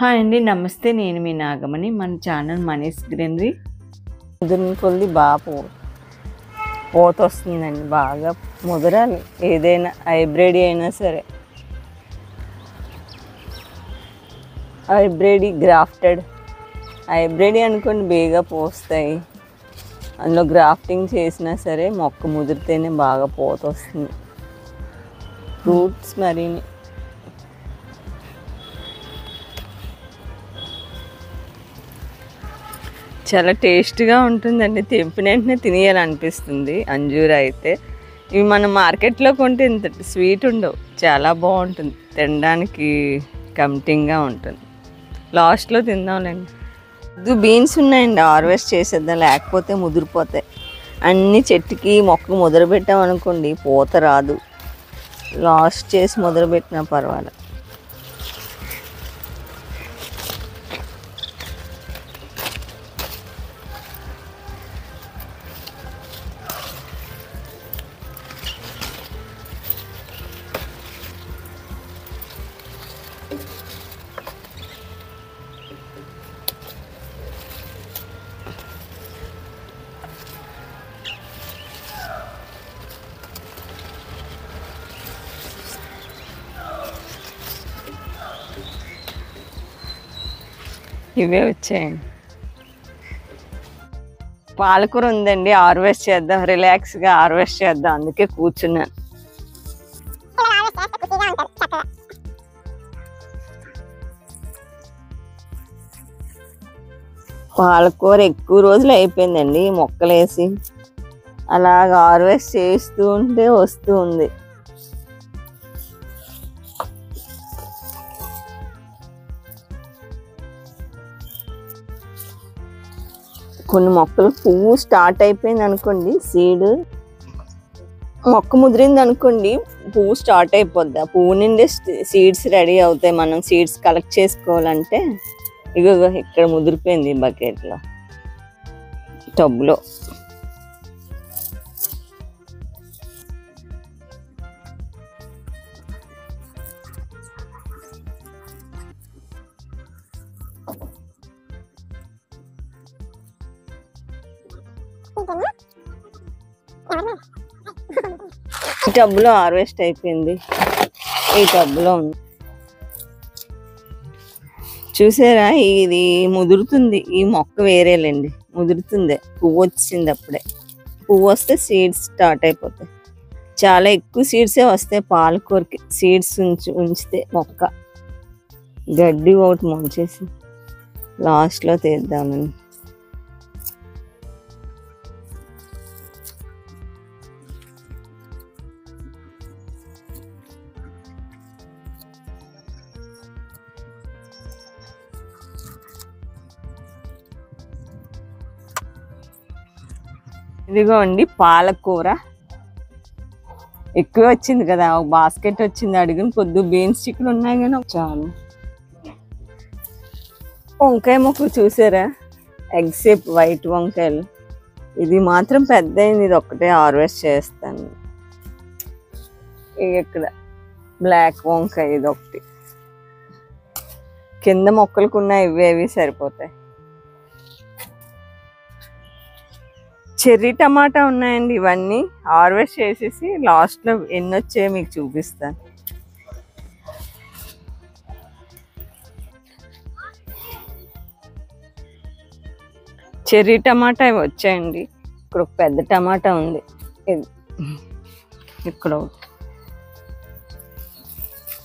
Hi అండి. నమస్తే. నేను మీ నాగమణి. మన ఛానల్ మనీస్ గ్రీనరీ. ముదిరిన కొద్ది బాగా పూతొస్తుందండి. బాగా ముదరాలి. ఏదైనా హైబ్రిడ్ అయినా సరే, హైబ్రిడ్ గ్రాఫ్టెడ్ హైబ్రిడ్ అనుకోండి బేగా పోస్తాయి. అందులో గ్రాఫ్టింగ్ చేసినా సరే మొక్క ముదిరితేనే బాగా పూత వస్తుంది. ఫ్రూట్స్ మరీని చాలా టేస్ట్గా ఉంటుందండి. తెంపిన వెంటనే తినేయాలనిపిస్తుంది. అంజూరా అయితే ఇవి మనం మార్కెట్లో కొంటే ఇంత స్వీట్ ఉండవు. చాలా బాగుంటుంది, తినడానికి కంప్టింగ్గా ఉంటుంది. లాస్ట్లో తిందాంలేండి. బీన్స్ ఉన్నాయండి, హార్వెస్ట్ చేసేద్దాం, లేకపోతే ముదిరిపోతాయి. అన్ని చెట్టుకి మొక్క ముదరబెట్టామనుకోండి పూత రాదు. లాస్ట్ చేసి మొదలుపెట్టినా పర్వాలేదు. ఇవే వచ్చాయండి. పాలకూర ఉందండి, హార్వెస్ట్ చేద్దాం, రిలాక్స్గా హార్వెస్ట్ చేద్దాం, అందుకే కూర్చున్నాను. పాలకూర ఎక్కువ రోజులు అయిపోయిందండి మొక్కలేసి. అలాగ హార్వెస్ట్ చేస్తూ ఉంటే వస్తూ ఉంది. కొన్ని మొక్కలు పువ్వు స్టార్ట్ అయిపోయింది అనుకోండి, సీడ్ మొక్క ముదిరింది అనుకోండి, పువ్వు స్టార్ట్ అయిపోద్ది. ఆ పువ్వు నుండి సీడ్స్ రెడీ అవుతాయి. మనం సీడ్స్ కలెక్ట్ చేసుకోవాలంటే ఇగో ఇక్కడ ముదిరిపోయింది బకెట్లో, టబ్లో. ఈ టబ్లో హార్వెస్ట్ అయిపోయింది. ఈ టబ్లో ఉంది చూసారా, ఇది ముదురుతుంది. ఈ మొక్క వేరేలేండి, ముదురుతుంది. పువ్వు వచ్చింది అప్పుడే. పువ్వు వస్తే సీడ్స్ స్టార్ట్ అయిపోతాయి. చాలా ఎక్కువ సీడ్సే వస్తాయి పాలకూరకి. సీడ్స్ ఉంచితే మొక్క గడ్డి ఒకటి ముంచేసి లాస్ట్లో తీద్దామని. ఇదిగో అండి పాలకూర ఎక్కువ వచ్చింది కదా, ఒక బాస్కెట్ వచ్చింది. అడిగిన పొద్దు బీన్స్ చిక్కుడు ఉన్నాయి కానీ చాలు. వంకాయ మొక్కలు చూసారా, ఎగ్ షేప్ వైట్ వంకాయలు. ఇది మాత్రం పెద్ద అయింది, ఇది ఒక్కటే హార్వెస్ట్ చేస్తాను. ఇక్కడ బ్లాక్ వంకాయ ఇది ఒకటి. కింద మొక్కలకు ఉన్నాయి, ఇవేవి సరిపోతాయి. చెర్రీ టమాటా ఉన్నాయండి. ఇవన్నీ హార్వెస్ట్ చేసేసి లాస్ట్లో ఎన్ని వచ్చాయో మీకు చూపిస్తాను. చెర్రీ టమాటా ఇవి వచ్చాయండి. ఇక్కడ ఒక పెద్ద టమాటా ఉంది, ఇక్కడ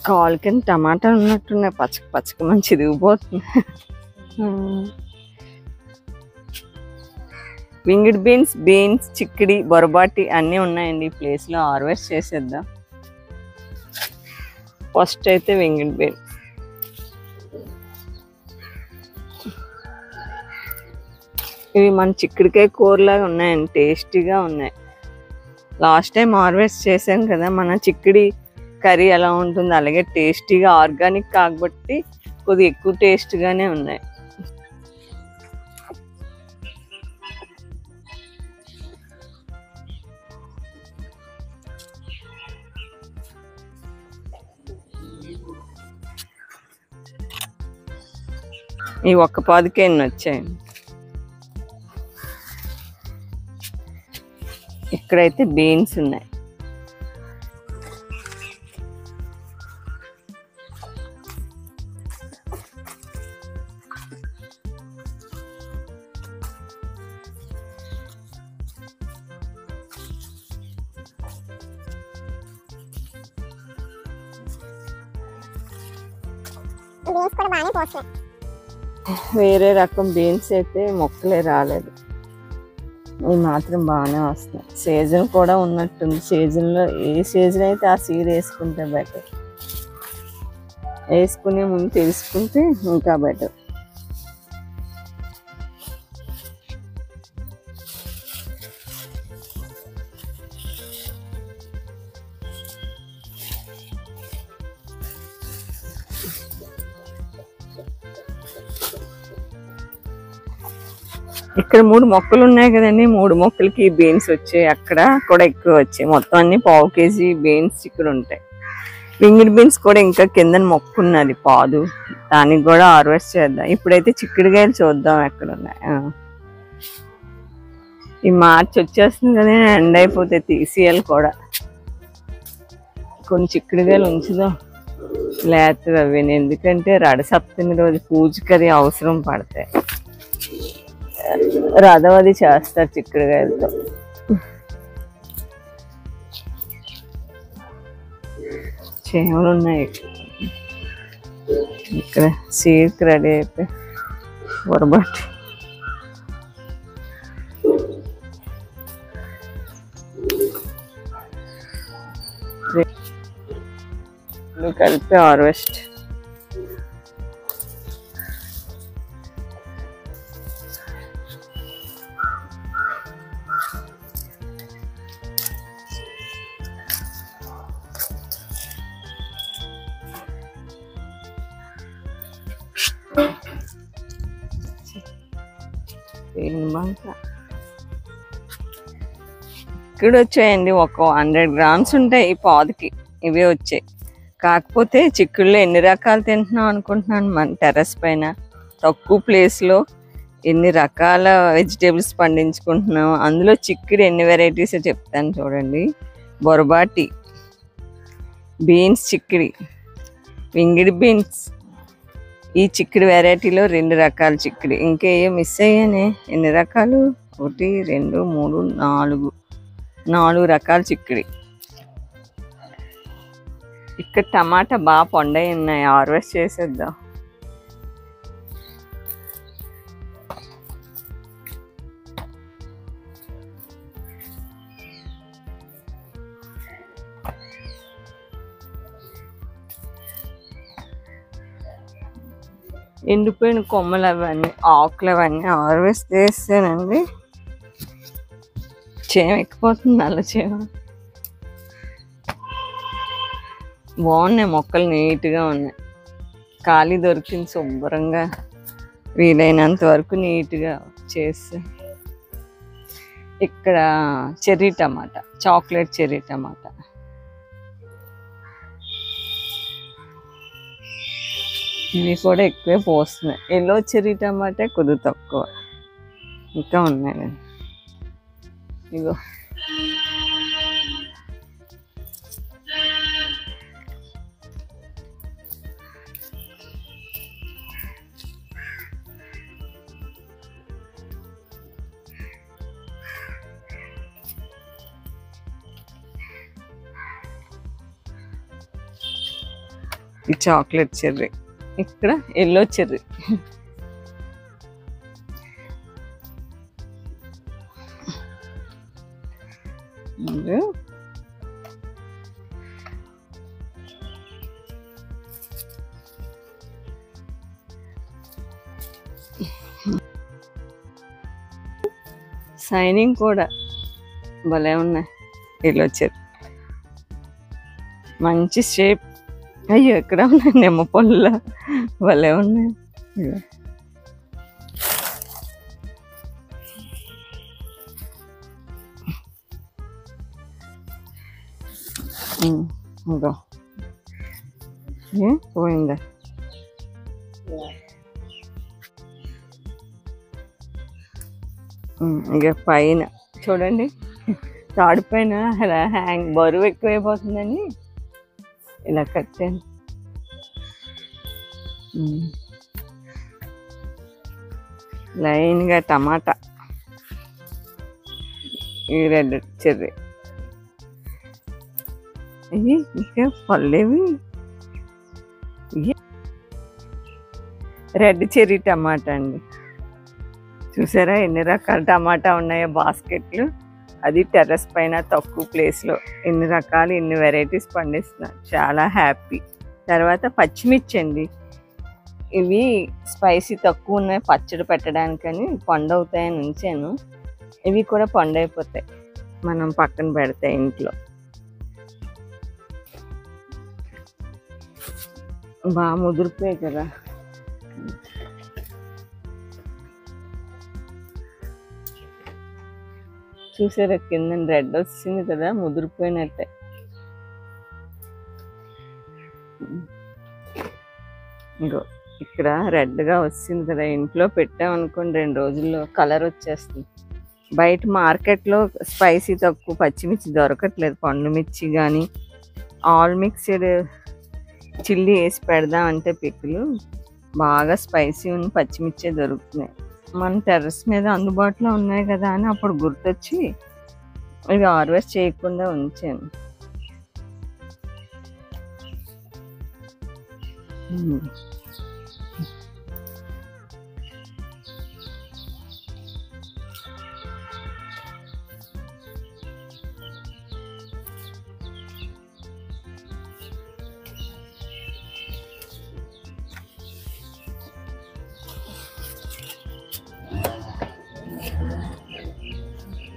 కాల్ కింద టమాటా ఉన్నట్టున్నాయి. పచ్చక పచ్చక మంచి ఎదిగిపోతుంది. వింగిడ్ బీన్స్, చిక్కుడి, బొరబాటి అన్నీ ఉన్నాయండి. ఈ ప్లేస్లో హార్వెస్ట్ చేసేద్దాం. ఫస్ట్ అయితే వింగిడ్ బీన్స్. ఇవి మన చిక్కుడికాయ కూరలాగా ఉన్నాయండి, టేస్టీగా ఉన్నాయి. లాస్ట్ టైం హార్వెస్ట్ చేసాం కదా, మన చిక్కుడి కర్రీ ఎలా ఉంటుందో అలాగే టేస్టీగా, ఆర్గానిక్ కాబట్టి కొద్దిగా ఎక్కువ టేస్ట్గానే ఉన్నాయి. ఈ ఒక్క పాదుకే ఎన్ని వచ్చాయండి. ఇక్కడైతే బీన్స్ ఉన్నాయి. వేరే రకం బీన్స్ అయితే మొక్కలే రాలేదు. ఇవి మాత్రం బాగానే వస్తున్నాయి. సీజన్ కూడా ఉన్నట్టుంది. సీజన్లో ఏ సీజన్ అయితే ఆ సీడ్ వేసుకుంటే బెటర్. వేసుకునే ముందు తెలుసుకుంటే ఇంకా బెటర్. ఇక్కడ 3 మొక్కలు ఉన్నాయి కదండి. 3 మొక్కలకి బీన్స్ వచ్చాయి. అక్కడ కూడా ఎక్కువ వచ్చాయి. మొత్తం అన్ని పావు కేజీ బీన్స్ ఇక్కడ ఉంటాయి. వింగిడ్ బీన్స్ కూడా ఇంకా కింద మొక్క ఉన్నది పాదు, దానికి కూడా హార్వెస్ట్ చేద్దాం. ఇప్పుడైతే చిక్కుడుకాయలు చూద్దాం ఎక్కడ ఉన్నాయి. ఈ మార్చి వచ్చేస్తుంది కదా, ఎండ్ అయిపోతే తీసేయాలి కూడా. కొన్ని చిక్కుడుకాయలు ఉంచుదాం లేత అవి, ఎందుకంటే రడ సప్తమి రోజు పూజకరి అవసరం పడతాయి. రథవది చేస్తారు చిక్కుడుకాయలతో. చేమలు ఉన్నాయి ఇక్కడ. సీడ్కి రెడీ అయిపోయి బొరబాటి కలిపి హార్వెస్ట్. ఇక్కడ వచ్చాయండి. ఒక 100 గ్రామ్స్ ఉంటాయి ఈ పాదుకి. ఇవే వచ్చాయి. కాకపోతే చిక్కుళ్ళు ఎన్ని రకాలు తింటున్నాం అనుకుంటున్నాను. మన టెర్రస్ పైన తక్కువ ప్లేస్లో ఎన్ని రకాల వెజిటేబుల్స్ పండించుకుంటున్నాం. అందులో చిక్కుడు ఎన్ని వెరైటీస్ చెప్తాను చూడండి. బొరబాటి బీన్స్, చిక్కుడి, వింగిడి బీన్స్. ఈ చిక్కుడు వెరైటీలో 2 రకాల చిక్కుడు. ఇంకేయో మిస్ అయ్యానే. ఎన్ని రకాలు? 1 2 3 4 రకాల చిక్కుడు. ఇక్కడ టమాటా బాగా పండయి ఉన్నాయి. హార్వెస్ట్ చేసేద్దాం. ఎండిపోయిన కొమ్మలు అవన్నీ, ఆకులు అవన్నీ హార్వెస్ట్ చేస్తానండి. చేమ ఎక్కిపోతుంది, నల్ల చేమ. బాగున్నాయి మొక్కలు, నీట్గా ఉన్నాయి. ఖాళీ దొరికింది శుభ్రంగా, వీలైనంత వరకు నీట్గా చేస్తే. ఇక్కడ చెర్రీ టమాటా, చాక్లెట్ చెర్రీ టమాటా. ఇవి కూడా ఎక్కువే పోస్తున్నాయి. ఎల్లో చెర్రీ టమాటా కొద్ది తక్కువ. ఇంకా ఉన్నాయి. ఇగో ఈ చాక్లెట్ చెర్రీ. ఇక్కడ ఎల్లో చెర్రీ. సైనింగ్ కూడా భలే ఉన్నాయి. ఎల్లో చెర్రీ మంచి షేప్. అయ్యో ఎక్కడ ఉన్నాయి నిమ్మ పళ్ళ, భలే ఉన్నాయి. ఇంకో పోయిందా? ఇక పైన చూడండి, తాడు పైన అలా బరువు ఎక్కువైపోతుందని ఇలా కట్టాను. లైన్గా టమాటా, ఈ రెడ్ చెర్రీ, ఇవి ఇంకా పళ్ళేవి, రెడ్ చెర్రీ టమాటా అండి. చూసారా ఎన్ని రకాల టమాటా ఉన్నాయో బాస్కెట్లు. అది టెర్రస్ పైన తక్కువ ప్లేస్లో ఎన్ని రకాలు ఎన్ని వెరైటీస్ పండిస్తున్నారు, చాలా హ్యాపీ. తర్వాత పచ్చిమిర్చి అండి, ఇవి స్పైసీ తక్కువ ఉన్నాయి, పచ్చడి పెట్టడానికని పండవుతాయని ఉంచాను. ఇవి కూడా పండైపోతాయి మనం పక్కన పెడితే ఇంట్లో. బాగా ముదిరిపోయాయి కదా. చూసారా కింద రెడ్ వచ్చింది కదా, ముదిరిపోయినట్టే. ఇంకో ఇక్కడ రెడ్గా వచ్చింది కదా, ఇంట్లో పెట్టామనుకోండి 2 రోజుల్లో కలర్ వచ్చేస్తుంది. బయట మార్కెట్లో స్పైసీ తక్కువ పచ్చిమిర్చి దొరకట్లేదు, పండు మిర్చి కానీ ఆల్ మిక్స్డ్ చిల్లీ వేసి పెడదామంటే పిక్కులు బాగా స్పైసీ ఉన్న పచ్చిమిర్చే దొరుకుతున్నాయి. మన టెర్రస్ మీద అందుబాటులో ఉన్నాయి కదా అని అప్పుడు గుర్తొచ్చి ఇవి హార్వెస్ట్ చేయకుండా ఉంచాను.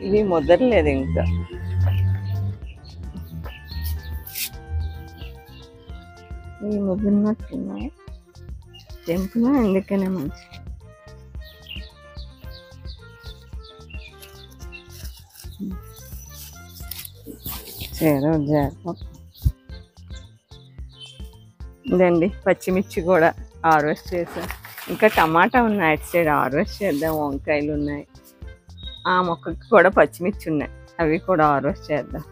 ఇవి ముదరలేదు ఇంకా. ఇవి ముదిరినట్టున్నాయి తెంపులో, ఎందుకనే మంచి. ఇదండి పచ్చిమిర్చి కూడా హార్వెస్ట్ చేసాం. ఇంకా టమాటా ఉన్నాయి అటు సైడ్, హార్వెస్ట్ చేద్దాం. వంకాయలు ఉన్నాయి, ఆ మొక్కకి కూడా పచ్చిమిర్చి ఉన్నాయి, అవి కూడా హార్వెస్ట్ చేద్దాం.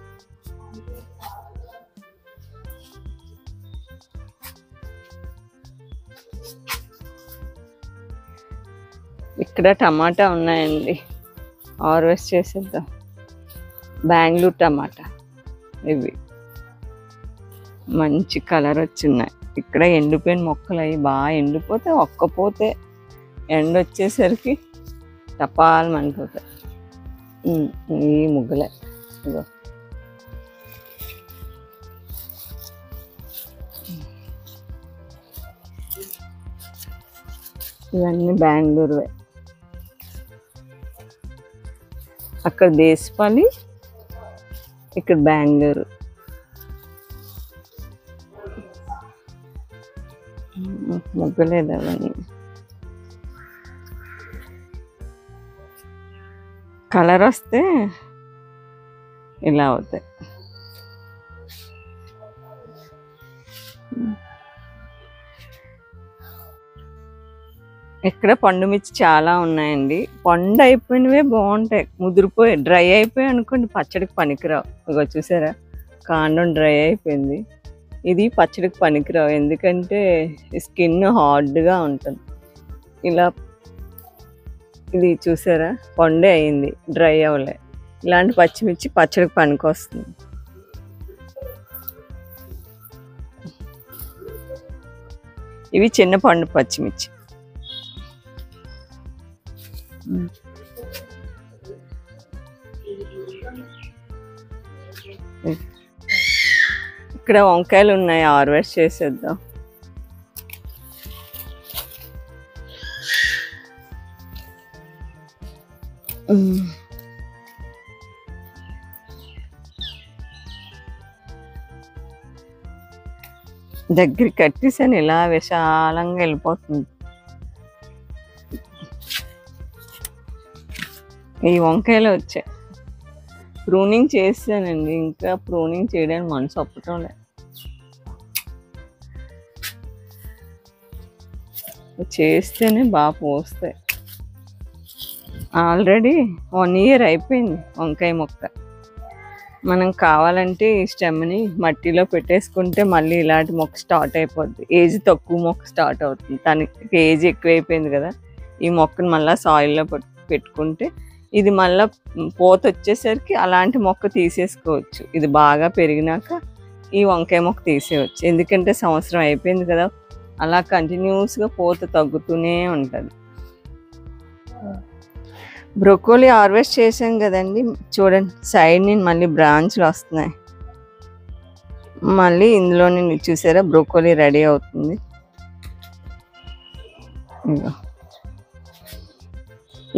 ఇక్కడ టమాటా ఉన్నాయండి, హార్వెస్ట్ చేసేద్దాం. బెంగళూరు టమాటా, ఇవి మంచి కలర్ వచ్చిన్నాయి. ఇక్కడ ఎండిపోయిన మొక్కలు అవి బాగా ఎండిపోతే ఒక్కపోతే ఎండ వచ్చేసరికి టపాలు మండిపోతాయి. ఈ ముగ్గులే ఇగో, ఇవన్నీ బెంగళూరువే. అక్కడ దేశపాలి, ఇక్కడ బెంగళూరు. ముగ్గులేదు అవన్నీ. కలర్ వస్తే ఇలా అవుతాయి. ఇక్కడ పండు మిర్చి చాలా ఉన్నాయండి. పండు అయిపోయినవే బాగుంటాయి, ముదిరిపోయి డ్రై అయిపోయి అనుకోండి పచ్చడికి పనికిరావు. ఇగో చూసారా కాండం డ్రై అయిపోయింది. ఇది పచ్చడికి పనికిరావు, ఎందుకంటే స్కిన్ హార్డ్గా ఉంటుంది. ఇలా ఇది చూసారా పండే అయింది, డ్రై అవ్వలే. ఇలాంటి పచ్చిమిర్చి పచ్చడికి పనికి వస్తుంది. ఇవి చిన్న పండు పచ్చిమిర్చి. ఇక్కడ వంకాయలు ఉన్నాయి, హార్వెస్ట్ చేసేద్దాం. దగ్గరికి కట్టేసాను, ఇలా విశాలంగా వెళ్ళిపోతుంది. ఈ వంకాయలు వచ్చాయి, ప్రూనింగ్ చేసానండి, ఇంకా ప్రూనింగ్ చేయడానికి మనసు ఒప్పటం లేదు. చేస్తేనే బాగా పోస్తాయి. ఆల్రెడీ 1 ఇయర్ అయిపోయింది వంకాయ మొక్క. మనం కావాలంటే ఈ స్టెమ్ని మట్టిలో పెట్టేసుకుంటే మళ్ళీ ఇలాంటి మొక్క స్టార్ట్ అయిపోద్ది. ఏజ్ తక్కువ మొక్క స్టార్ట్ అవుతుంది, తనకి ఏజ్ ఎక్కువైపోయింది కదా. ఈ మొక్కను మళ్ళీ సాయిల్లో పెట్టుకుంటే ఇది మళ్ళీ పూత వచ్చేసరికి అలాంటి మొక్క తీసేసుకోవచ్చు. ఇది బాగా పెరిగినాక ఈ వంకాయ మొక్క తీసేయవచ్చు, ఎందుకంటే సంవత్సరం అయిపోయింది కదా. అలా కంటిన్యూస్గా పూత తగ్గుతూనే ఉంటుంది. బ్రొకోలీ హార్వెస్ట్ చేసాం కదండి, చూడండి సైడ్ నుంచి మళ్ళీ బ్రాంచ్లు వస్తున్నాయి. మళ్ళీ ఇందులోనే చూసారా బ్రొకోలీ రెడీ అవుతుంది.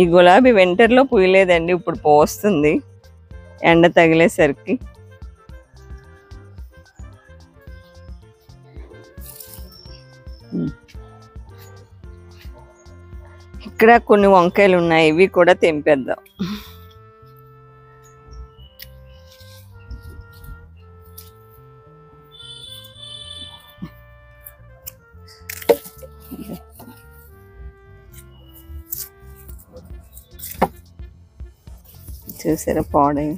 ఈ గులాబీ వింటర్లో పూయలేదండి, ఇప్పుడు పోస్తుంది ఎండ తగిలేసరికి. ఇక్కడ కొన్ని వంకాయలు ఉన్నాయి, ఇవి కూడా తెంపేద్దాం. చూసారా పాడై.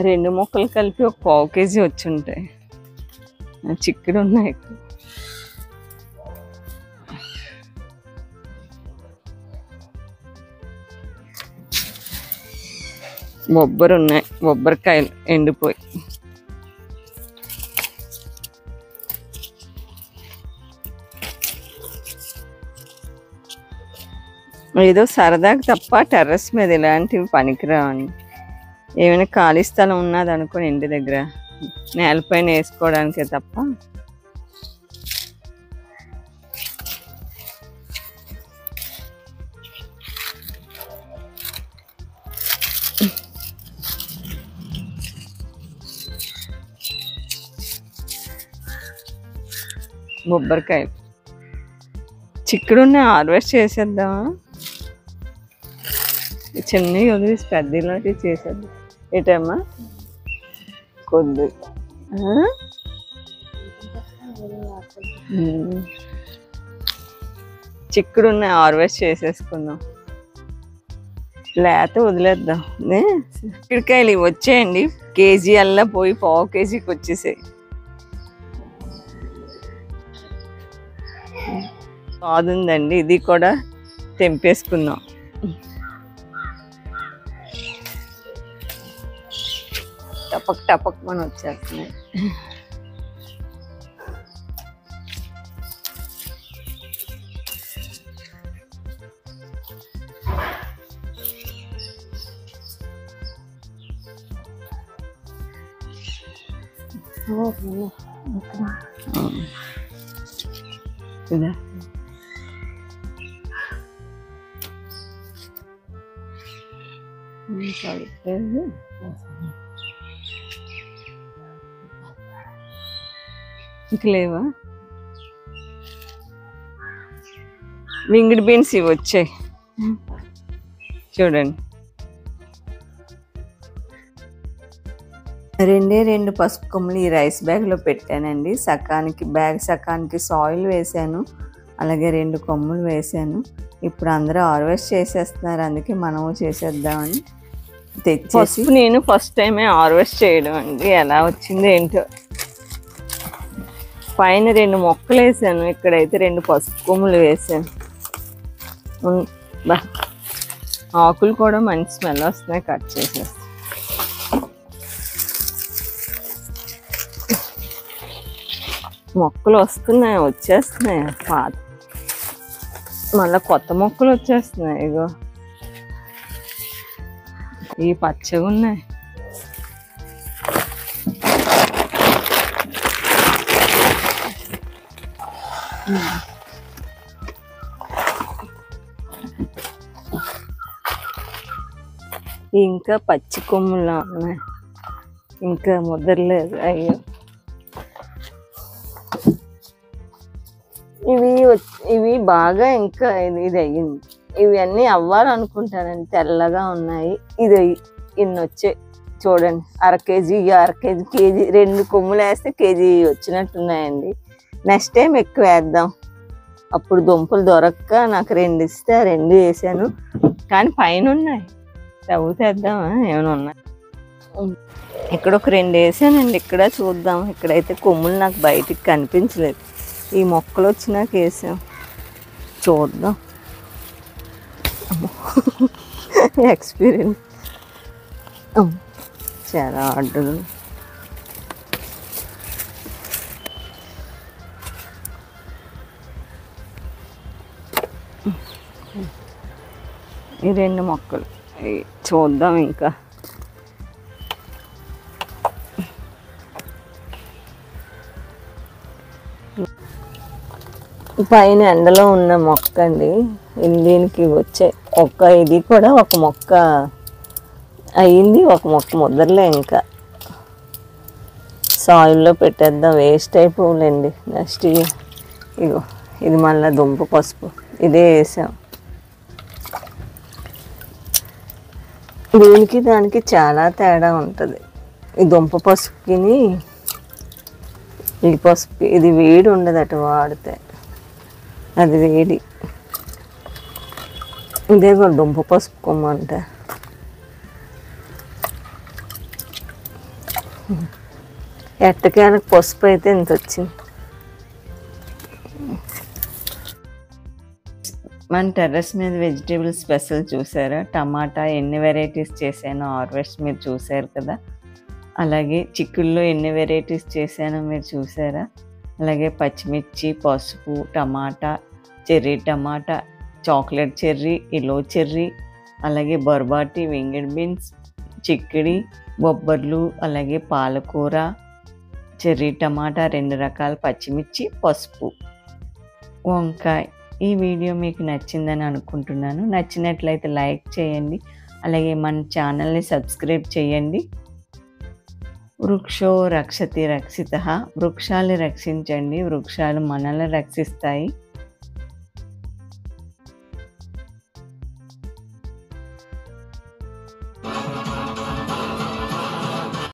రెండు మొక్కలు కలిపి ఒక 1/4 కేజీ వచ్చి ఉంటాయి. చిక్కుడు ఉన్నాయి, బొబ్బరు ఉన్నాయి, బొబ్బరికాయలు ఎండిపోయి. ఏదో సరదాగా తప్ప టెర్రస్ మీద ఇలాంటివి పనికిరావండి. ఏమైనా ఖాళీ స్థలం ఉన్నది అనుకోని ఇంటి దగ్గర నేలపైన వేసుకోవడానికే తప్ప. బొబ్బరికాయలు చిక్కుడున్న హార్వెస్ట్ చేసేద్దామా? చిన్నవి వదిలేసి పెద్ద ఇలాంటివి చేసేద్దాం. ఏటమ్మా కొద్ది చిక్కుడున్న హార్వెస్ట్ చేసేసుకుందాం, లేత వదిలేద్దాం. చిక్కుడుకాయలు ఇవి వచ్చేయండి, కేజీ అల్లా పోయి 1/4 కేజీకి వచ్చేసాయి. కాదుందండి, ఇది కూడా తెంపేసుకుందాం. టపక్ టపక్ మనం వచ్చేస్తున్నాయి. ఇదా ఇంక లేవా? వింగిడ్ బీన్స్ ఇవి వచ్చాయి చూడండి. 2 పసుపు కొమ్ములు ఈ రైస్ బ్యాగ్లో పెట్టానండి. సకానికి సాయిల్ వేసాను, అలాగే 2 కొమ్ములు వేసాను. ఇప్పుడు అందరూ హార్వెస్ట్ చేసేస్తున్నారు, అందుకే మనము చేసేద్దామని తెచ్చేసి. నేను ఫస్ట్ టైమే హార్వెస్ట్ చేయడం అండి, ఎలా వచ్చిందో ఏంటో. పైన 2 మొక్కలు వేసాను, ఇక్కడైతే 2 పసుపు కొమ్ములు వేసాను. ఆకులు కూడా మంచి స్మెల్ వస్తున్నాయి, కట్ చేసేస్తాను. మొక్కలు వస్తున్నాయి, వచ్చేస్తున్నాయి పాత, మళ్ళీ కొత్త మొక్కలు వచ్చేస్తున్నాయి. ఇగో ఈ పచ్చగా ఉన్నాయి. ఇంకా పచ్చి కొమ్ములా ఉన్నాయి, ఇంకా ముదరలేదు. అయ్యో ఇవి బాగా ఇంకా ఇది అయ్యింది, ఇవన్నీ అవ్వాలనుకుంటానండి, తెల్లగా ఉన్నాయి. ఇది ఇన్ని వచ్చాయి చూడండి, అర కేజీ కేజీ 2 కొమ్ములు వేస్తే కేజీ వచ్చినట్టున్నాయండి. నెక్స్ట్ టైం ఎక్కువ వేద్దాం. అప్పుడు దుంపలు దొరక్క నాకు 2 ఇస్తే 2 వేసాను, కానీ పైన ఉన్నాయి. తవ్వుతేద్దామా ఏమైనా ఉన్నాయి. ఇక్కడ ఒక 2 వేసానండి. ఇక్కడ చూద్దాం. ఇక్కడైతే కొమ్ములు నాకు బయటికి కనిపించలేదు. ఈ మొక్కలు వచ్చినాక వేసాం, చూద్దాం. ఎక్స్పీరియన్స్ చాలా అడ్డులు. ఈ 2 మొక్కలు చూద్దాం. ఇంకా పైన ఎండలో ఉన్న మొక్క అండి, దీనికి వచ్చే ఇది కూడా ఒక మొక్క అయ్యింది, ఒక మొక్క ముద్దరలే. ఇంకా సాయిల్లో పెట్టేద్దాం, వేస్ట్ అయిపోలేండి. నెక్స్ట్ ఇగో ఇది మళ్ళీ దుంప పసుపు, ఇదే వేసాం. దీనికి దానికి చాలా తేడా ఉంటుంది. ఈ దుంప పసుపుకిని ఈ పసుపు, ఇది వేడి ఉండదు అటు వాడితే, అది వేడి. ఇదే కూడా దుంప పసుపు కొమ్మ అంటే. ఎట్టకేలకు పసుపు అయితే ఇంత వచ్చింది. మన టెర్రస్ మీద వెజిటేబుల్ స్పెషల్ చూసారా? టమాటా ఎన్ని వెరైటీస్ చేశానో హార్వెస్ట్ మీరు చూసారు కదా. అలాగే చిక్కుల్లో ఎన్ని వెరైటీస్ చేశానో మీరు చూసారా. అలాగే పచ్చిమిర్చి, పసుపు, టమాటా, చెర్రీ టమాటా, చాక్లెట్ చెర్రీ, ఎల్లో చెర్రీ, అలాగే బొర్బాటి, వింగెడ్ బీన్స్, చిక్కుడి, బొబ్బర్లు, అలాగే పాలకూర, చెర్రీ టమాటా, 2 రకాల పచ్చిమిర్చి, పసుపు, వంకాయ. ఈ వీడియో మీకు నచ్చిందని అనుకుంటున్నాను. నచ్చినట్లయితే లైక్ చేయండి, అలాగే మన ఛానల్ని సబ్స్క్రైబ్ చేయండి. వృక్షో రక్షతి రక్షితః. వృక్షాలు రక్షించండి, వృక్షాలు మనల్ని రక్షిస్తాయి.